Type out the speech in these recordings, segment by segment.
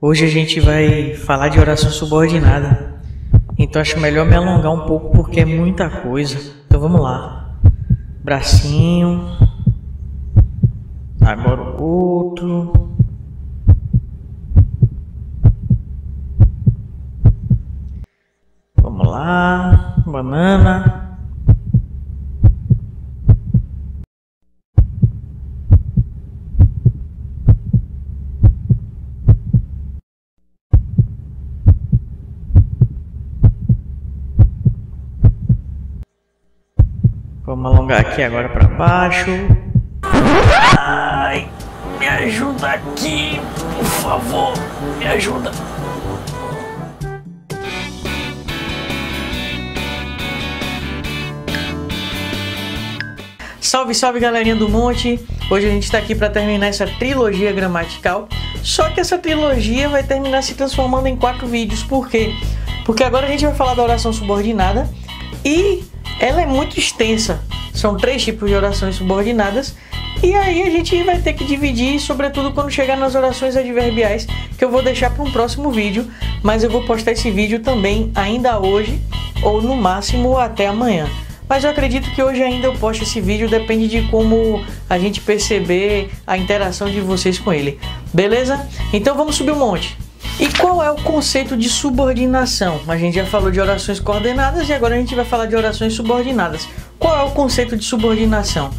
Hoje a gente vai falar de oração subordinada, então acho melhor me alongar um pouco porque é muita coisa. Então vamos lá. Bracinho, agora o outro. Vamos lá, banana. Vamos alongar aqui agora para baixo. Ai, me ajuda aqui, por favor, me ajuda. Salve, salve galerinha do monte! Hoje a gente está aqui para terminar essa trilogia gramatical. Só que essa trilogia vai terminar se transformando em 4 vídeos. Por quê? Porque agora a gente vai falar da oração subordinada e ela é muito extensa. São 3 tipos de orações subordinadas. E aí a gente vai ter que dividir, sobretudo quando chegar nas orações adverbiais, que eu vou deixar para um próximo vídeo. Mas eu vou postar esse vídeo também ainda hoje, ou no máximo até amanhã. Mas eu acredito que hoje ainda eu posto esse vídeo, depende de como a gente perceber a interação de vocês com ele. Beleza? Então vamos subir um monte. E qual é o conceito de subordinação? A gente já falou de orações coordenadas e agora a gente vai falar de orações subordinadas. Qual é o conceito de subordinação?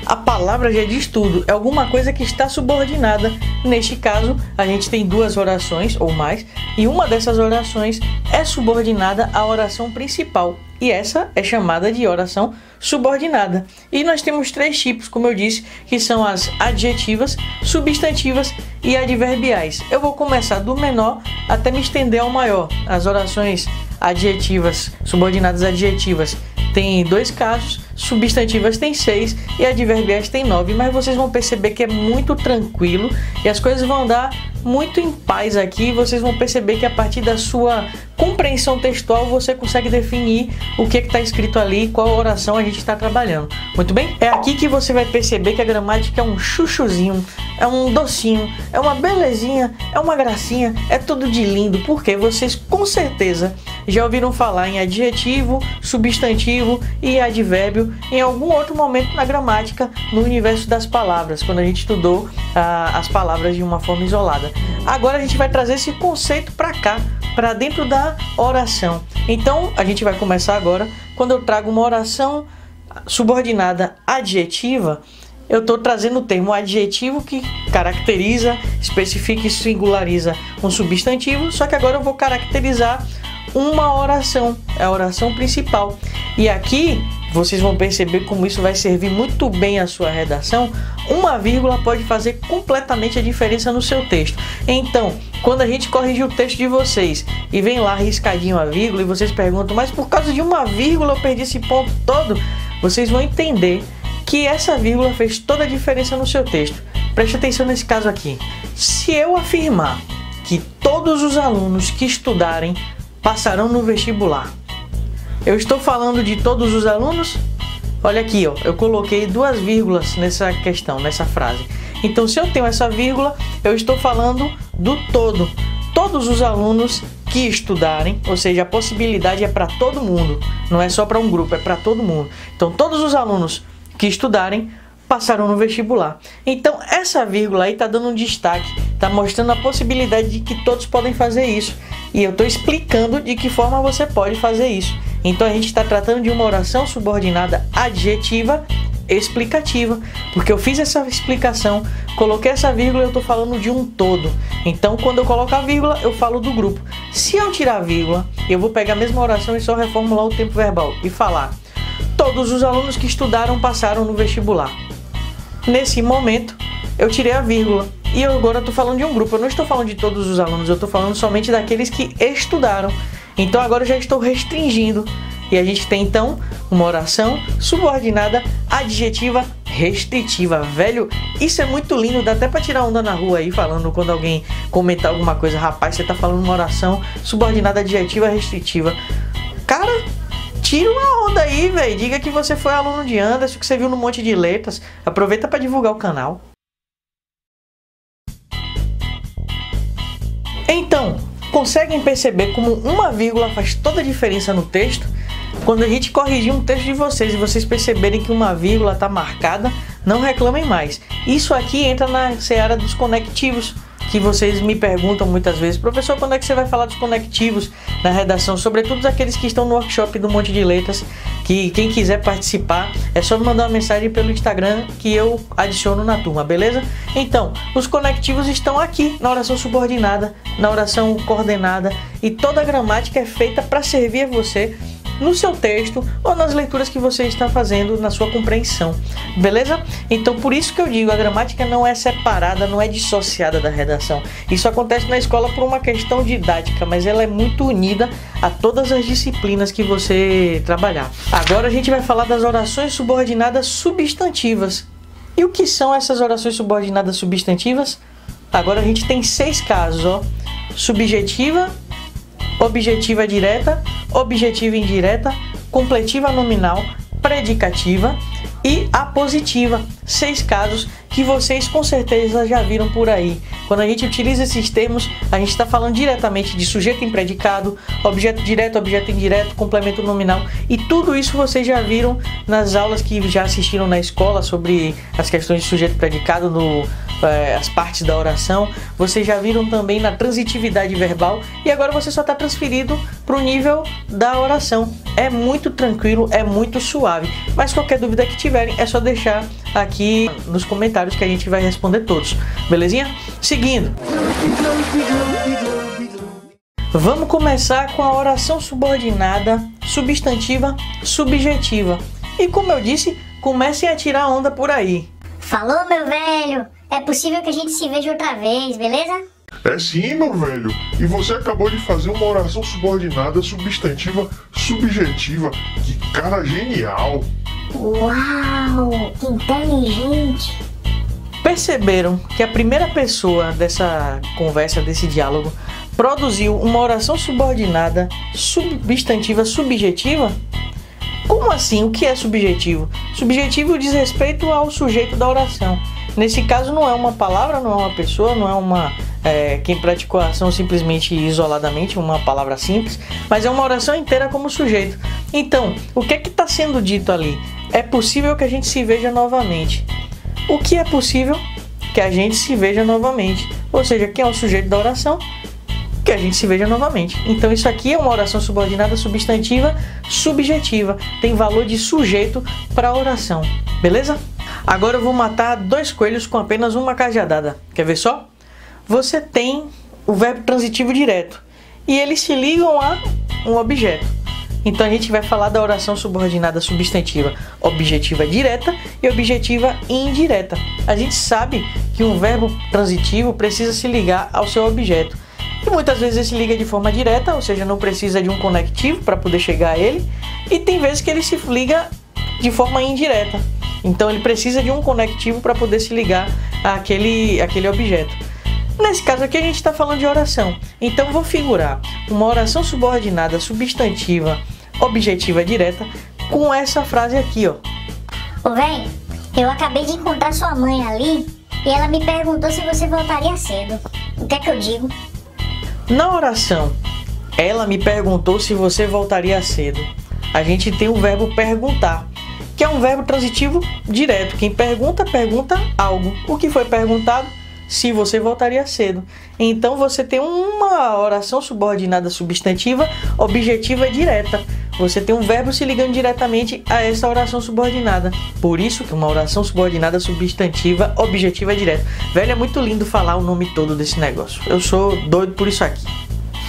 A palavra já diz tudo, é alguma coisa que está subordinada. Neste caso, a gente tem 2 orações ou mais, e uma dessas orações é subordinada à oração principal. E essa é chamada de oração subordinada. E nós temos 3 tipos, como eu disse, que são as adjetivas, substantivas e adverbiais. Eu vou começar do menor até me estender ao maior. As orações adjetivas, subordinadas adjetivas, tem 2 casos, substantivas tem 6 e adverbiais tem 9, mas vocês vão perceber que é muito tranquilo e as coisas vão andar muito em paz aqui. Vocês vão perceber que a partir da sua compreensão textual você consegue definir o que está escrito ali, qual oração a gente está trabalhando. Muito bem? É aqui que você vai perceber que a gramática é um chuchuzinho, é um docinho, é uma belezinha, é uma gracinha, é tudo de lindo, porque vocês com certeza já ouviram falar em adjetivo, substantivo e advérbio em algum outro momento na gramática, no universo das palavras, quando a gente estudou as palavras de uma forma isolada. Agora a gente vai trazer esse conceito para cá, para dentro da oração. Então a gente vai começar agora. Quando eu trago uma oração subordinada adjetiva, eu estou trazendo o termo adjetivo que caracteriza, especifica e singulariza um substantivo, só que agora eu vou caracterizar uma oração, é a oração principal. E aqui vocês vão perceber como isso vai servir muito bem à sua redação. Uma vírgula pode fazer completamente a diferença no seu texto. Então, quando a gente corrigir o texto de vocês e vem lá riscadinho a vírgula e vocês perguntam, mas por causa de uma vírgula eu perdi esse ponto todo, vocês vão entender que essa vírgula fez toda a diferença no seu texto. Preste atenção nesse caso aqui. Se eu afirmar que todos os alunos que estudarem passarão no vestibular, eu estou falando de todos os alunos? Olha aqui, ó, eu coloquei 2 vírgulas nessa questão, nessa frase. Então, se eu tenho essa vírgula, eu estou falando do todo. Todos os alunos que estudarem, ou seja, a possibilidade é para todo mundo, não é só para um grupo, é para todo mundo. Então, todos os alunos que estudarem passaram no vestibular. Então, essa vírgula aí está dando um destaque, está mostrando a possibilidade de que todos podem fazer isso. E eu estou explicando de que forma você pode fazer isso. Então a gente está tratando de uma oração subordinada adjetiva explicativa, porque eu fiz essa explicação, coloquei essa vírgula e eu estou falando de um todo. Então quando eu coloco a vírgula, eu falo do grupo. Se eu tirar a vírgula, eu vou pegar a mesma oração e só reformular o tempo verbal e falar: todos os alunos que estudaram passaram no vestibular. Nesse momento, eu tirei a vírgula. E eu agora estou falando de um grupo, eu não estou falando de todos os alunos, eu estou falando somente daqueles que estudaram. Então agora eu já estou restringindo. E a gente tem então uma oração subordinada adjetiva restritiva. Velho, isso é muito lindo, dá até para tirar onda na rua aí falando, quando alguém comentar alguma coisa: rapaz, você está falando uma oração subordinada adjetiva restritiva. Cara, tira uma onda aí, velho. Diga que você foi aluno de Anderson, que você viu no Monte de Letras. Aproveita para divulgar o canal. conseguem perceber como uma vírgula faz toda a diferença no texto? Quando a gente corrigir um texto de vocês e vocês perceberem que uma vírgula está marcada, não reclamem mais. Isso aqui entra na seara dos conectivos, que vocês me perguntam muitas vezes: professor, quando é que você vai falar dos conectivos na redação? Sobretudo aqueles que estão no workshop do Monte de Letras, que quem quiser participar é só me mandar uma mensagem pelo Instagram que eu adiciono na turma, beleza? Então, os conectivos estão aqui na oração subordinada, na oração coordenada, e toda a gramática é feita para servir a você no seu texto ou nas leituras que você está fazendo na sua compreensão, beleza? Então por isso que eu digo, a gramática não é separada, não é dissociada da redação. Isso acontece na escola por uma questão didática, mas ela é muito unida a todas as disciplinas que você trabalhar. Agora a gente vai falar das orações subordinadas substantivas. E o que são essas orações subordinadas substantivas? Agora a gente tem 6 casos, ó: subjetiva, objetiva direta, objetiva indireta, completiva nominal, predicativa e apositiva. 6 casos que vocês com certeza já viram por aí. Quando a gente utiliza esses termos, a gente está falando diretamente de sujeito em predicado, objeto direto, objeto indireto, complemento nominal, e tudo isso vocês já viram nas aulas que já assistiram na escola sobre as questões de sujeito e predicado, as partes da oração. Vocês já viram também na transitividade verbal, e agora você só está transferido para o nível da oração. É muito tranquilo, é muito suave, mas qualquer dúvida que tiverem é só deixar aqui nos comentários que a gente vai responder todos, belezinha? Seguindo, vamos começar com a oração subordinada substantiva subjetiva. E como eu disse, comecem a tirar onda por aí. Falou, meu velho! É possível que a gente se veja outra vez, beleza? É sim, meu velho. E você acabou de fazer uma oração subordinada substantiva subjetiva. Que cara genial! Uau! Que inteligente! Perceberam que a primeira pessoa dessa conversa, desse diálogo, produziu uma oração subordinada substantiva subjetiva? Como assim? O que é subjetivo? Subjetivo diz respeito ao sujeito da oração. Nesse caso não é uma palavra, não é uma pessoa, não é quem praticou a ação simplesmente isoladamente, uma palavra simples, mas é uma oração inteira como sujeito. Então, o que é que está sendo dito ali? É possível que a gente se veja novamente. O que é possível? Que a gente se veja novamente. Ou seja, quem é o sujeito da oração? Que a gente se veja novamente. Então isso aqui é uma oração subordinada substantiva subjetiva. Tem valor de sujeito para a oração. Beleza? Agora eu vou matar 2 coelhos com apenas uma cajadada. Quer ver só? Você tem o verbo transitivo direto e eles se ligam a um objeto. Então a gente vai falar da oração subordinada substantiva objetiva direta e objetiva indireta. A gente sabe que um verbo transitivo precisa se ligar ao seu objeto. E muitas vezes ele se liga de forma direta, ou seja, não precisa de um conectivo para poder chegar a ele. E tem vezes que ele se liga de forma indireta. Então ele precisa de um conectivo para poder se ligar àquele objeto. Nesse caso aqui a gente está falando de oração. Então vou figurar uma oração subordinada substantiva objetiva direta com essa frase aqui, ó. Ô, velho, eu acabei de encontrar sua mãe ali e ela me perguntou se você voltaria cedo. O que é que eu digo? Na oração, ela me perguntou se você voltaria cedo. A gente tem o verbo perguntar, que é um verbo transitivo direto. Quem pergunta, pergunta algo. O que foi perguntado? Se você voltaria cedo. Então você tem uma oração subordinada substantiva objetiva direta. Você tem um verbo se ligando diretamente a essa oração subordinada. Por isso que uma oração subordinada substantiva objetiva direta. Velho, é muito lindo falar o nome todo desse negócio. Eu sou doido por isso aqui.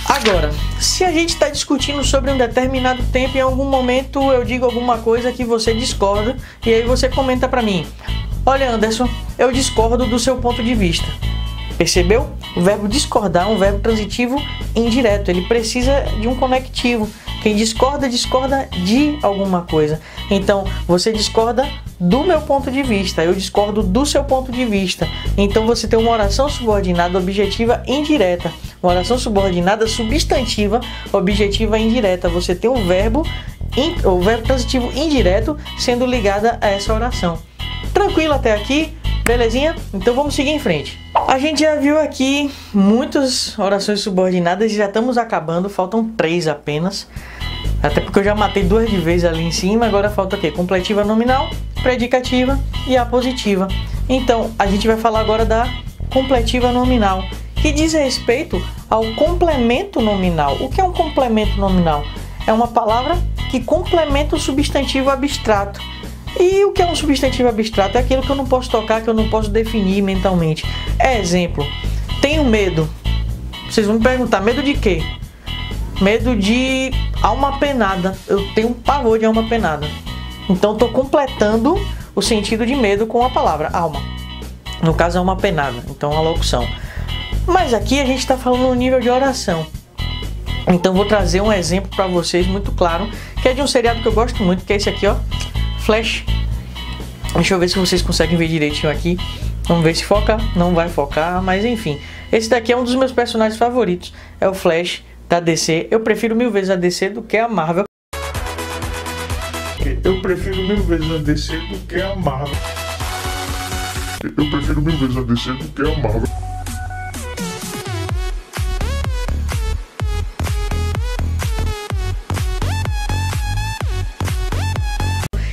Agora, se a gente está discutindo sobre um determinado tempo, em algum momento eu digo alguma coisa que você discorda, e aí você comenta para mim: olha, Anderson, eu discordo do seu ponto de vista. Percebeu? O verbo discordar é um verbo transitivo indireto. Ele precisa de um conectivo. Quem discorda, discorda de alguma coisa. Então, você discorda do meu ponto de vista. Eu discordo do seu ponto de vista. Então, você tem uma oração subordinada objetiva indireta. Uma oração subordinada substantiva objetiva indireta. Você tem o verbo transitivo indireto sendo ligado a essa oração. Tranquilo até aqui? Belezinha? Então vamos seguir em frente. A gente já viu aqui muitas orações subordinadas e já estamos acabando, faltam 3 apenas. Até porque eu já matei 2 de vez ali em cima, agora falta o quê? Completiva nominal, predicativa e apositiva. Então, a gente vai falar agora da completiva nominal, que diz respeito ao complemento nominal. O que é um complemento nominal? É uma palavra que complementa o substantivo abstrato. E o que é um substantivo abstrato? É aquilo que eu não posso tocar, que eu não posso definir mentalmente. Exemplo, tenho medo. Vocês vão me perguntar, medo de quê? Medo de alma penada. Eu tenho um pavor de alma penada. Então estou completando o sentido de medo com a palavra alma. No caso, alma penada. Então a locução. Mas aqui a gente está falando no nível de oração. Então vou trazer um exemplo para vocês muito claro, que é de um seriado que eu gosto muito, que é esse aqui, ó, Flash. Deixa eu ver se vocês conseguem ver direitinho aqui. Vamos ver se foca. Não vai focar, mas enfim. Esse daqui é um dos meus personagens favoritos. É o Flash da DC. Eu prefiro 1000 vezes a DC do que a Marvel. Eu prefiro 1000 vezes a DC do que a Marvel. Eu prefiro 1000 vezes a DC do que a Marvel.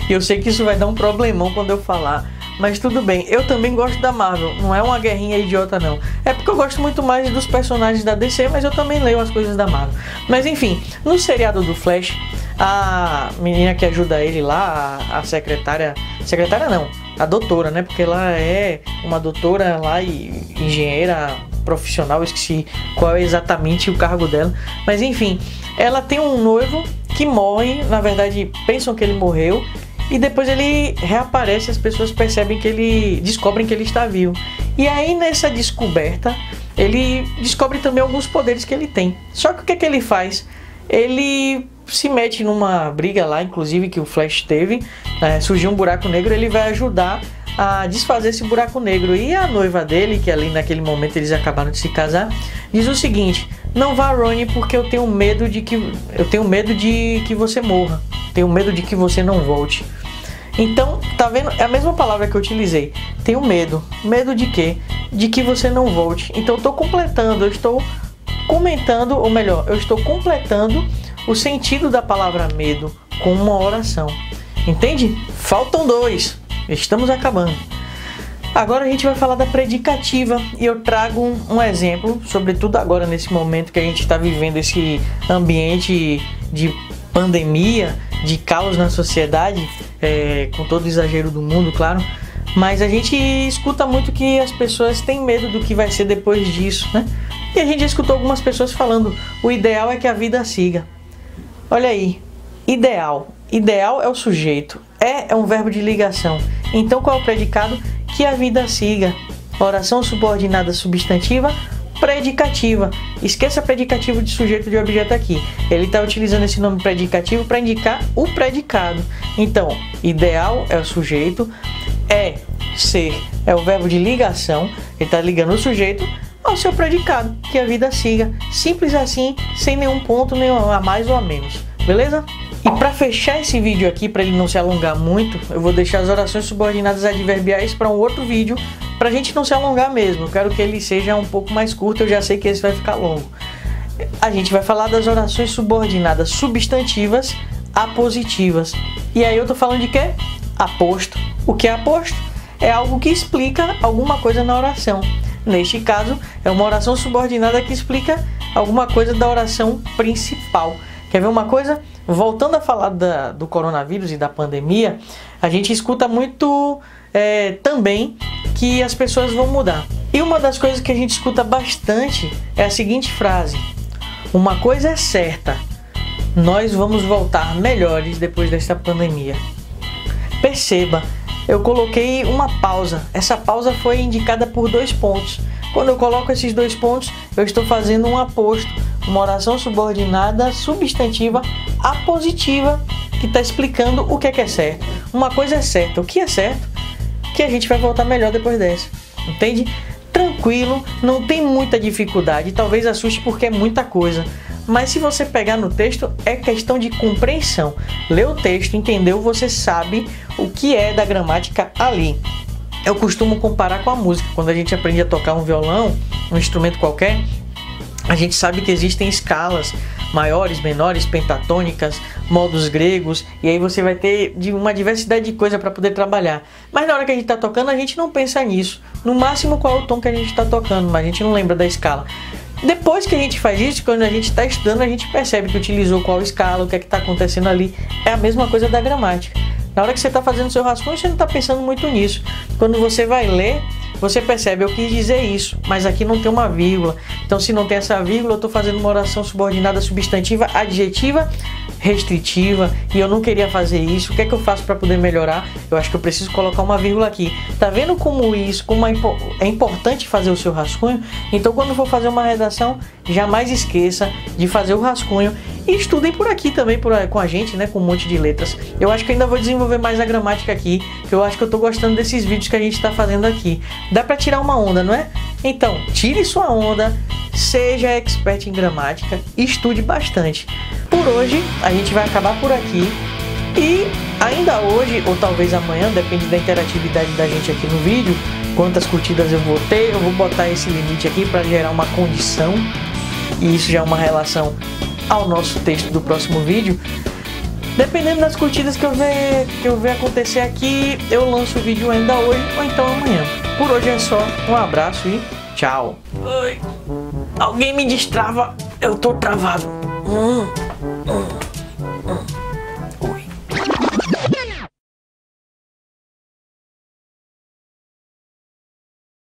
E eu sei que isso vai dar um problemão quando eu falar, mas tudo bem. Eu também gosto da Marvel, não é uma guerrinha idiota não. É porque eu gosto muito mais dos personagens da DC, mas eu também leio as coisas da Marvel. Mas enfim, no seriado do Flash, a menina que ajuda ele lá, a secretária não, a doutora, né? Porque ela é uma doutora lá e engenheira profissional, eu esqueci qual é exatamente o cargo dela. Mas enfim, ela tem um noivo que morre, na verdade pensam que ele morreu. E depois ele reaparece, as pessoas descobrem que ele está vivo. E aí nessa descoberta, ele descobre também alguns poderes que ele tem. Só que o que é que ele faz? Ele se mete numa briga lá, inclusive que o Flash teve, surgiu um buraco negro, ele vai ajudar a desfazer esse buraco negro. E a noiva dele, que ali naquele momento eles acabaram de se casar, diz o seguinte: não vá, Ronnie, porque eu tenho medo de que você morra. Tenho medo de que você não volte. Então, tá vendo? É a mesma palavra que eu utilizei. Tenho medo. Medo de quê? De que você não volte. Então, eu estou completando, eu estou comentando, ou melhor, eu estou completando o sentido da palavra medo com uma oração. Entende? Faltam 2. Estamos acabando. Agora a gente vai falar da predicativa e eu trago um exemplo, sobretudo agora nesse momento que a gente está vivendo esse ambiente de pandemia, de caos na sociedade, com todo o exagero do mundo, claro, mas a gente escuta muito que as pessoas têm medo do que vai ser depois disso, né? E a gente já escutou algumas pessoas falando, o ideal é que a vida siga. Olha aí, ideal é o sujeito, é um verbo de ligação. Então qual é o predicado? Que a vida siga. Oração subordinada substantiva, predicativa. Esqueça predicativo de sujeito de objeto aqui. Ele está utilizando esse nome predicativo para indicar o predicado. Então, ideal é o sujeito, ser é o verbo de ligação. Ele está ligando o sujeito ao seu predicado, que a vida siga. Simples assim, sem nenhum ponto, nem a mais ou a menos. Beleza? E para fechar esse vídeo aqui, para ele não se alongar muito, eu vou deixar as orações subordinadas adverbiais para um outro vídeo, pra gente não se alongar mesmo. Eu quero que ele seja um pouco mais curto, eu já sei que esse vai ficar longo. A gente vai falar das orações subordinadas substantivas apositivas. E aí eu tô falando de quê? Aposto. O que é aposto? É algo que explica alguma coisa na oração. Neste caso, é uma oração subordinada que explica alguma coisa da oração principal. Quer ver uma coisa? Voltando a falar do coronavírus e da pandemia, a gente escuta muito também que as pessoas vão mudar. E uma das coisas que a gente escuta bastante é a seguinte frase: uma coisa é certa, nós vamos voltar melhores depois desta pandemia. Perceba, eu coloquei uma pausa. Essa pausa foi indicada por 2 pontos. Quando eu coloco esses 2 pontos, eu estou fazendo um aposto, uma oração subordinada substantiva apositiva, que está explicando o que é certo. Uma coisa é certa. O que é certo? Que a gente vai voltar melhor depois dessa. Entende? Tranquilo, não tem muita dificuldade. Talvez assuste porque é muita coisa. Mas se você pegar no texto, é questão de compreensão. Lê o texto, entendeu? Você sabe o que é da gramática ali. eu costumo comparar com a música. Quando a gente aprende a tocar um violão, um instrumento qualquer, a gente sabe que existem escalas maiores, menores, pentatônicas, modos gregos, e aí você vai ter uma diversidade de coisa para poder trabalhar. Mas na hora que a gente está tocando, a gente não pensa nisso. No máximo, qual é o tom que a gente está tocando, mas a gente não lembra da escala. Depois que a gente faz isso, quando a gente está estudando, a gente percebe que utilizou qual escala, o que é que está acontecendo ali. É a mesma coisa da gramática. Na hora que você está fazendo seu rascunho, você não está pensando muito nisso. Quando você vai ler, você percebe, eu quis dizer isso, mas aqui não tem uma vírgula. Então, se não tem essa vírgula, eu estou fazendo uma oração subordinada substantiva, adjetiva, restritiva, e eu não queria fazer isso. O que é que eu faço para poder melhorar? Eu acho que eu preciso colocar uma vírgula aqui. Tá vendo como é importante fazer o seu rascunho? Então, quando for fazer uma redação, jamais esqueça de fazer o rascunho. E estudem por aqui também com a gente, né, com um monte de letras. Eu acho que ainda vou desenvolver mais a gramática aqui, que eu acho que eu tô gostando desses vídeos que a gente tá fazendo aqui. Dá pra tirar uma onda, não é? Então, tire sua onda, seja expert em gramática, estude bastante. Por hoje, a gente vai acabar por aqui. E ainda hoje, ou talvez amanhã, depende da interatividade da gente aqui no vídeo, quantas curtidas eu vou ter, eu vou botar esse limite aqui para gerar uma condição. E isso já é uma relação ao nosso texto do próximo vídeo. Dependendo das curtidas que eu ver acontecer aqui, eu lanço o vídeo ainda hoje ou então amanhã. Por hoje é só, um abraço e tchau. Ai, alguém me destrava, eu tô travado.